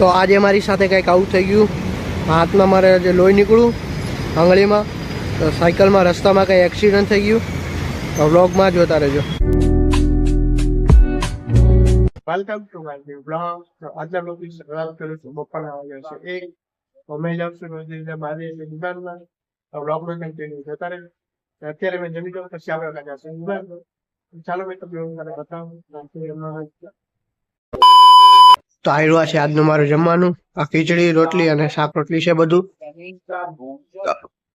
તો આજે મારી સાથે કંઈક આવું થઈ ગયું. હાથમાં મારે જે લોહી નીકળ્યું આંગળીમાં, તો સાયકલમાં રસ્તામાં કંઈ એક્સિડન્ટ થઈ ગયું. તો વ્લોગમાં જોતા રહેજો. Welcome to my new blog. આજના બ્લોગની શરૂઆત કરું છું બપોરના વાગ્યા છે 1. અમે જાઉં છું રોજ મારી દુકાનમાં. તો બ્લોગમાં કન્ટિન્યુ જોતા રહેજો. અત્યારે મેં જમી લઉં પછી આપણે કાઢ્યા છે દુકાન. ચાલો મેં તમને બતાવું. તો આવ્યું છે આજનું મારું જમવાનું. આ ખીચડી રોટલી અને શાક રોટલી છે બધું.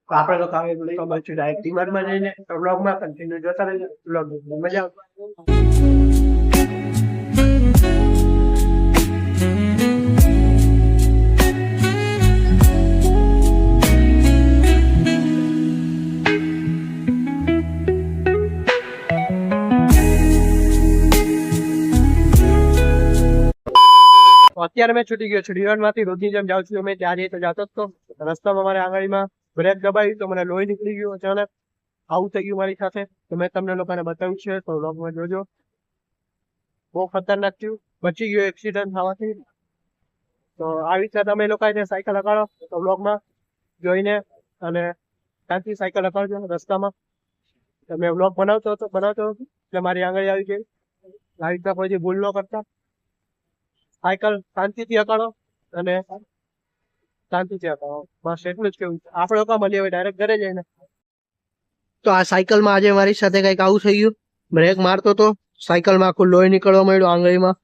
તો આપણે તો ખાવી તો બચ્યું ડાયરેક્ટ ડીમાર્ટમાં જઈને બ્લોગમાં કન્ટિન્યુ જોતા રહેજો. બ્લોગ મજા અત્યારે મેં છૂટી ગયો છું ડીમાર્ટમાંથી. રોજની જેમ જાઉં છું અમે ત્યારે તો જતો જ તો રસ્તામાં મારે આંગળીમાં બ્રેક દબાવી તો મને લોહી નીકળી ગયું અચાનક. આવું થઈ ગયું મારી સાથે. તો મેં તમને લોકોને બતાવ્યું છે તો વ્લોગમાં જોજો. બહુ ખતરનાક થયું, બચી ગયો એક્સિડન્ટ થવાથી. તો આવી રીતે તમે લોકો સાયકલ હકાળો તો વ્લોગમાં જોઈને અને ત્યાંથી સાયકલ હકાળજો રસ્તામાં. તમે વ્લોગ બનાવતો હતો એટલે મારી આંગળી આવી ગઈ. આવી રીતના કોઈ ભૂલ ન કરતા. સાયકલ શાંતિથી હકાળો અને શાંતિથી હકાળો. બસ એટલું જ કેવું. આપણે લોકો મળીએ હવે ડાયરેક્ટ ઘરે જઈને. તો આ સાયકલમાં આજે મારી સાથે કંઈક આવું થઈ ગયું. બ્રેક મારતો તો સાયકલમાં આખું લોહી નીકળવા માંડ્યું આંગળીમાં.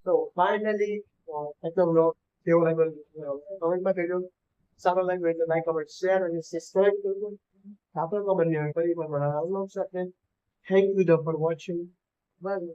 તો ફાઇનલી એટલો બ્લોગ કેવો લાગ્યો કમેન્ટમાં કહેજો. સારો લાગ્યો એટલે લાઈક કમેન્ટ શેર અને સબસ્ક્રાઇબ કરજો. આપણે તો બન્યા ફરી પણ thank you for watching. By.